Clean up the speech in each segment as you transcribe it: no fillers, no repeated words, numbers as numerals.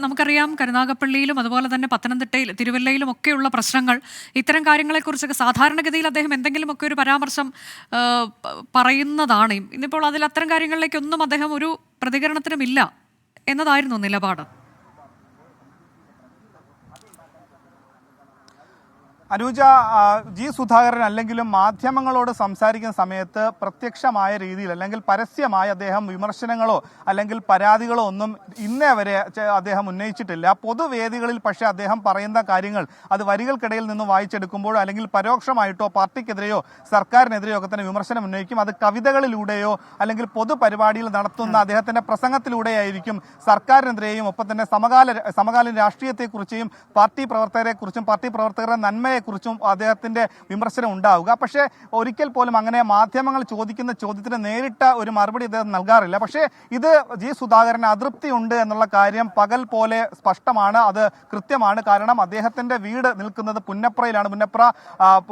നമുക്കറിയാം കരുനാഗപ്പള്ളിയിലും അതുപോലെ തന്നെ പത്തനംതിട്ടയിൽ തിരുവല്ലയിലും ഒക്കെയുള്ള പ്രശ്നങ്ങൾ, ഇത്തരം കാര്യങ്ങളെക്കുറിച്ചൊക്കെ സാധാരണഗതിയിൽ അദ്ദേഹം എന്തെങ്കിലുമൊക്കെ ഒരു പരാമർശം പറയുന്നതാണ്. ഇന്നിപ്പോൾ അതിൽ അത്തരം കാര്യങ്ങളിലേക്കൊന്നും അദ്ദേഹം ഒരു പ്രതികരണത്തിനുമില്ല എന്നതായിരുന്നു നിലപാട്. അനുജ, ജി സുധാകരൻ അല്ലെങ്കിലും മാധ്യമങ്ങളോട് സംസാരിക്കുന്ന സമയത്ത് പ്രത്യക്ഷമായ രീതിയിൽ അല്ലെങ്കിൽ പരസ്യമായി അദ്ദേഹം വിമർശനങ്ങളോ അല്ലെങ്കിൽ പരാതികളോ ഒന്നും ഇന്നേ വരെ അദ്ദേഹം ഉന്നയിച്ചിട്ടില്ല. പൊതുവേദികളിൽ പക്ഷേ അദ്ദേഹം പറയുന്ന കാര്യങ്ങൾ അത് വരികൾക്കിടയിൽ നിന്ന് വായിച്ചെടുക്കുമ്പോഴോ അല്ലെങ്കിൽ പരോക്ഷമായിട്ടോ പാർട്ടിക്കെതിരെയോ സർക്കാരിനെതിരെയോ ഒക്കെ തന്നെ വിമർശനം ഉന്നയിക്കും. അത് കവിതകളിലൂടെയോ അല്ലെങ്കിൽ പൊതുപരിപാടിയിൽ നടത്തുന്ന അദ്ദേഹത്തിന്റെ പ്രസംഗത്തിലൂടെയായിരിക്കും സർക്കാരിനെതിരെയും ഒപ്പം തന്നെ സമകാലീന രാഷ്ട്രീയത്തെക്കുറിച്ചും പാർട്ടി പ്രവർത്തകരെക്കുറിച്ചും പാർട്ടി പ്രവർത്തകരുടെ നന്മയെ കുറിച്ചും അദ്ദേഹത്തിന്റെ വിമർശനം ഉണ്ടാവുക. പക്ഷേ ഒരിക്കൽ പോലും അങ്ങനെ മാധ്യമങ്ങൾ ചോദിക്കുന്ന ചോദ്യത്തിന് നേരിട്ട ഒരു മറുപടി അദ്ദേഹം നൽകാറില്ല. പക്ഷേ ഇത് ജി സുധാകരന് അതൃപ്തിയുണ്ട് എന്നുള്ള കാര്യം പകൽ പോലെ സ്പഷ്ടമാണ്, അത് കൃത്യമാണ്. കാരണം അദ്ദേഹത്തിന്റെ വീട് നിൽക്കുന്നത് പുന്നപ്രയിലാണ്.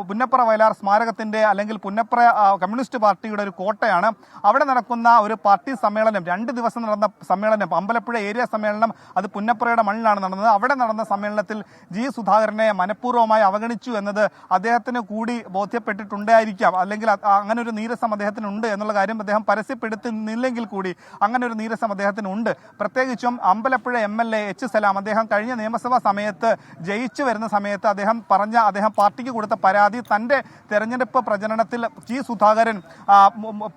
പുന്നപ്ര വയലാർ സ്മാരകത്തിന്റെ അല്ലെങ്കിൽ പുന്നപ്ര കമ്മ്യൂണിസ്റ്റ് പാർട്ടിയുടെ ഒരു കോട്ടയാണ്. അവിടെ നടക്കുന്ന ഒരു പാർട്ടി സമ്മേളനം, 2 ദിവസം നടന്ന സമ്മേളനം, അമ്പലപ്പുഴ ഏരിയ സമ്മേളനം, അത് പുന്നപ്രയുടെ മണ്ണിലാണ് നടന്നത്. അവിടെ നടന്ന സമ്മേളനത്തിൽ ജി സുധാകരനെ മനഃപൂർവ്വമായി അവഗണിച്ചു എന്നത് അദ്ദേഹത്തിന് കൂടി ബോധ്യപ്പെട്ടിട്ടുണ്ടായിരിക്കാം. അല്ലെങ്കിൽ അങ്ങനെ ഒരു നീരസം അദ്ദേഹത്തിനുണ്ട് എന്നുള്ള കാര്യം അദ്ദേഹം പരസ്യപ്പെടുത്തുന്നില്ലെങ്കിൽ കൂടി അങ്ങനെ ഒരു നീരസം അദ്ദേഹത്തിനുണ്ട്. പ്രത്യേകിച്ചും അമ്പലപ്പുഴ MLA എച്ച് സലാം അദ്ദേഹം കഴിഞ്ഞ നിയമസഭാ സമയത്ത് ജയിച്ചു വരുന്ന സമയത്ത് അദ്ദേഹം പാർട്ടിക്ക് കൊടുത്ത പരാതി, തന്റെ തെരഞ്ഞെടുപ്പ് പ്രചരണത്തിൽ ജി സുധാകരൻ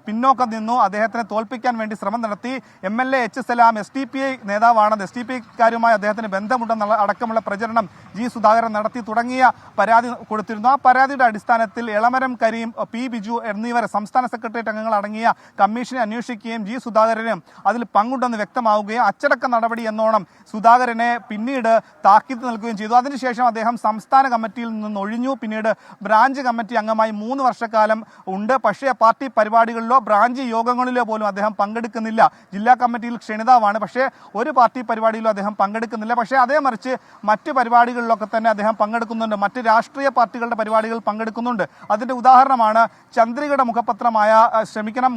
പിന്നോക്കം നിന്നു, അദ്ദേഹത്തിനെ തോൽപ്പിക്കാൻ വേണ്ടി ശ്രമം നടത്തി. MLA എച്ച് സലാം SDPI നേതാവാണ്, SDPIക്കാരുമായി അദ്ദേഹത്തിന് ബന്ധമുണ്ടെന്നുള്ള അടക്കമുള്ള പ്രചരണം ജി സുധാകരൻ നടത്തി തുടങ്ങിയ പരാതി കൊടുത്തിരുന്നു. ആ പരാതിയുടെ അടിസ്ഥാനത്തിൽ എളമരം കരീം, P ബിജു എന്നിവർ സംസ്ഥാന സെക്രട്ടേറിയറ്റ് അംഗങ്ങൾ അടങ്ങിയ കമ്മീഷനെ അന്വേഷിക്കുകയും ജി സുധാകരന് അതിൽ പങ്കുണ്ടെന്ന് വ്യക്തമാവുകയും അച്ചടക്ക നടപടി എന്നോണം സുധാകരനെ പിന്നീട് താക്കീത് നൽകുകയും ചെയ്തു. അതിനുശേഷം അദ്ദേഹം സംസ്ഥാന കമ്മിറ്റിയിൽ നിന്ന് ഒഴിഞ്ഞു. പിന്നീട് ബ്രാഞ്ച് കമ്മിറ്റി അംഗമായി 3 വർഷക്കാലം ഉണ്ട്. പക്ഷേ പാർട്ടി പരിപാടികളിലോ ബ്രാഞ്ച് യോഗങ്ങളിലോ പോലും അദ്ദേഹം പങ്കെടുക്കുന്നില്ല. ജില്ലാ കമ്മിറ്റിയിൽ ക്ഷണിതാവാണ്, പക്ഷേ ഒരു പാർട്ടി പരിപാടിയിലും അദ്ദേഹം പങ്കെടുക്കുന്നില്ല. പക്ഷേ അതേ മറിച്ച് മറ്റ് പരിപാടികളിലൊക്കെ തന്നെ അദ്ദേഹം പങ്കെടുക്കുന്നുണ്ട്, മറ്റ് രാഷ്ട്രീയ പാർട്ടികളുടെ പരിപാടികളിൽ പങ്കെടുക്കുന്നുണ്ട്. അതിന്റെ ഉദാഹരണമാണ് ചന്ദ്രികയുടെ മുഖപത്രമായ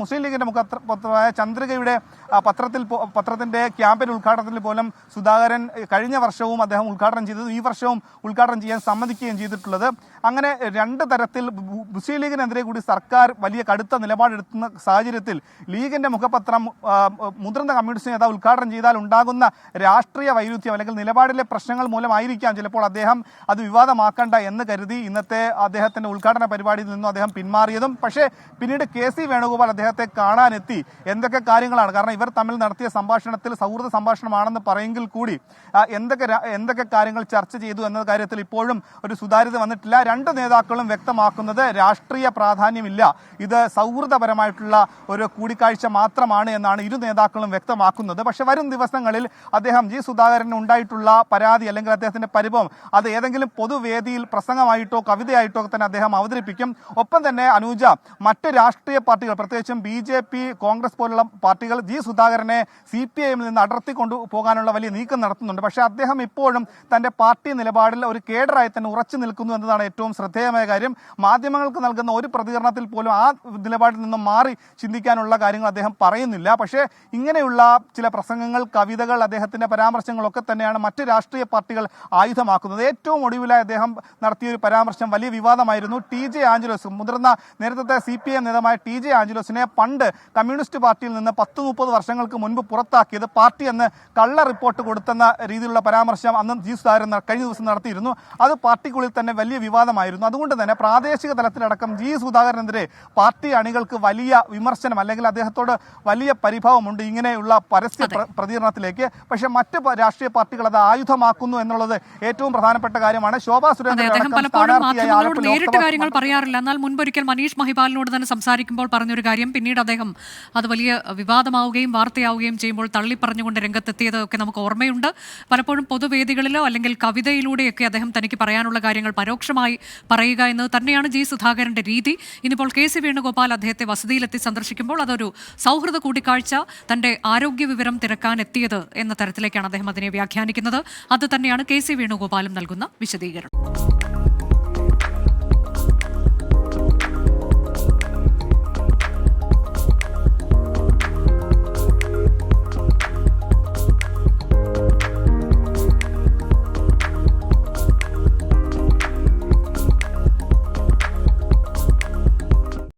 മുസ്ലിം ലീഗിന്റെ മുഖപത്രമായ ചന്ദ്രികയുടെ പത്രത്തിന്റെ ക്യാമ്പയിൻ ഉദ്ഘാടനത്തിൽ പോലും സുധാകരൻ കഴിഞ്ഞ വർഷവും അദ്ദേഹം ഉദ്ഘാടനം ചെയ്തത്, ഈ വർഷവും ഉദ്ഘാടനം ചെയ്യാൻ സമ്മതിക്കുകയും ചെയ്തിട്ടുള്ളത്. അങ്ങനെ 2 തരത്തിൽ മുസ്ലിം ലീഗിനെതിരെ കൂടി സർക്കാർ വലിയ കടുത്ത നിലപാടെടുക്കുന്ന സാഹചര്യത്തിൽ ലീഗിന്റെ മുഖപത്രം മുതിർന്ന കമ്മ്യൂണിസ്റ്റ് നേതാവ് ഉദ്ഘാടനം ചെയ്താൽ ഉണ്ടാകുന്ന രാഷ്ട്രീയ വൈരുദ്ധ്യം അല്ലെങ്കിൽ നിലപാടിലെ പ്രശ്നങ്ങൾ മൂലമായിരിക്കാം ചിലപ്പോൾ അദ്ദേഹം അത് വിവാദമാക്കണ്ട എന്ന് കരുതി ഇന്നത്തെ അദ്ദേഹത്തിന്റെ ഉദ്ഘാടന പരിപാടിയിൽ നിന്നും അദ്ദേഹം പിന്മാറിയതും. പക്ഷേ പിന്നീട് KC വേണുഗോപാൽ അദ്ദേഹത്തെ കാണാനെത്തി. എന്തൊക്കെ കാര്യങ്ങളാണ്, കാരണം ഇവർ തമ്മിൽ നടത്തിയ സംഭാഷണത്തിൽ സൗഹൃദ സംഭാഷണമാണെന്ന് പറയെങ്കിൽ കൂടി എന്തൊക്കെ കാര്യങ്ങൾ ചർച്ച ചെയ്തു എന്ന കാര്യത്തിൽ ഇപ്പോഴും ഒരു സുതാര്യത വന്നിട്ടില്ല. 2 നേതാക്കളും വ്യക്തമാക്കുന്നത് രാഷ്ട്രീയ പ്രാധാന്യമില്ല, ഇത് സൗഹൃദപരമായിട്ടുള്ള ഒരു കൂടിക്കാഴ്ച മാത്രമാണ് എന്നാണ് ഇരു നേതാക്കളും വ്യക്തമാക്കുന്നത്. പക്ഷെ വരും ദിവസങ്ങളിൽ അദ്ദേഹം ജി സുധാകരന് ഉണ്ടായിട്ടുള്ള പരാതി അല്ലെങ്കിൽ അദ്ദേഹത്തിന്റെ പരിഭവം അത് ഏതെങ്കിലും പൊതുവേദിയിൽ പ്രസംഗമായിട്ടോ കവിതയായിട്ടോ തന്നെ അദ്ദേഹം അവതരിപ്പിക്കും. ഒപ്പം തന്നെ അനുജ, മറ്റ് രാഷ്ട്രീയ പാർട്ടികൾ പ്രത്യേകിച്ചും BJP, കോൺഗ്രസ് പോലുള്ള പാർട്ടികൾ ജി സുധാകരനെ CPIM നിന്ന് അടർത്തി കൊണ്ടുപോകാനുള്ള വലിയ നീക്കം നടത്തുന്നുണ്ട്. പക്ഷേ അദ്ദേഹം ഇപ്പോഴും തന്റെ പാർട്ടി നിലപാടിൽ ഒരു കേഡറായി തന്നെ ഉറച്ചു നിൽക്കുന്നു എന്നതാണ് ഏറ്റവും ശ്രദ്ധേയമായ കാര്യം. മാധ്യമങ്ങൾക്ക് നൽകുന്ന ഒരു പ്രതികരണത്തിൽ പോലും ആ നിലപാടിൽ നിന്നും മാറി ചിന്തിക്കാനുള്ള കാര്യങ്ങൾ അദ്ദേഹം പറയുന്നില്ല. പക്ഷേ ഇങ്ങനെയുള്ള ചില പ്രസംഗങ്ങൾ, കവിതകൾ, അദ്ദേഹത്തിന്റെ പരാമർശങ്ങളൊക്കെ തന്നെയാണ് മറ്റ് രാഷ്ട്രീയ പാർട്ടികൾ ആയുധമാക്കുന്നത്. ഏറ്റവും ഒടുവിലായി അദ്ദേഹം നടത്തിയ ഒരു പരാമർശം വലിയ വിവാദമായിരുന്നു. TJ ആഞ്ചലോസ്, മുതിർന്ന നേരത്തെ CPIM നേതാവായ TJ ആഞ്ചലോസിനെ പണ്ട് കമ്മ്യൂണിസ്റ്റ് പാർട്ടിയിൽ നിന്ന് 10-30 വർഷങ്ങൾക്ക് മുൻപ് പുറത്താക്കിയത് പാർട്ടി എന്ന് കള്ള റിപ്പോർട്ട് കൊടുത്തെന്ന രീതിയിലുള്ള പരാമർശം അന്ന് ജി സുധാകരൻ കഴിഞ്ഞ ദിവസം നടത്തിയിരുന്നു. അത് പാർട്ടിക്കുള്ളിൽ തന്നെ വലിയ വിവാദമായിരുന്നു. അതുകൊണ്ട് തന്നെ പ്രാദേശിക തലത്തിലടക്കം ജി സുധാകരനെതിരെ പാർട്ടി അണികൾക്ക് വലിയ വിമർശനം അല്ലെങ്കിൽ അദ്ദേഹത്തോട് വലിയ പരിഭവമുണ്ട് ഇങ്ങനെയുള്ള പരസ്യ പ്രതികരണത്തിലേക്ക്. പക്ഷേ മറ്റ് രാഷ്ട്രീയ പാർട്ടികൾ അത് ആയുധമാക്കുന്നു എന്നുള്ളത് ഏറ്റവും പ്രധാനപ്പെട്ട കാര്യമാണ്. ശോഭാ സുരേന്ദ്രൻ നേരിട്ട് കാര്യങ്ങൾ പറയാറില്ല. എന്നാൽ മുൻപൊരിക്കൽ മനീഷ് മഹിപാലിനോട് തന്നെ സംസാരിക്കുമ്പോൾ പറഞ്ഞൊരു കാര്യം, പിന്നീട് അദ്ദേഹം അത് വലിയ വിവാദമാവുകയും വാർത്തയാവുകയും ചെയ്യുമ്പോൾ തള്ളിപ്പറഞ്ഞുകൊണ്ട് രംഗത്തെത്തിയതൊക്കെ നമുക്ക് ഓർമ്മയുണ്ട്. പലപ്പോഴും പൊതുവേദികളിലോ അല്ലെങ്കിൽ കവിതയിലൂടെയൊക്കെ അദ്ദേഹം തനിക്ക് പറയാനുള്ള കാര്യങ്ങൾ പരോക്ഷമായി പറയുക എന്നത് തന്നെയാണ് ജി സുധാകരന്റെ രീതി. ഇനിയിപ്പോൾ KC വേണുഗോപാൽ അദ്ദേഹത്തെ വസതിയിലെത്തി സന്ദർശിക്കുമ്പോൾ അതൊരു സൗഹൃദ കൂടിക്കാഴ്ച, തന്റെ ആരോഗ്യ വിവരം തിരക്കാൻ എത്തിയത് എന്ന തരത്തിലേക്കാണ് അദ്ദേഹം അതിനെ വ്യാഖ്യാനിക്കുന്നത്. അത് തന്നെയാണ് KC വേണുഗോപാലും നൽകുന്ന വിശദീകരണം.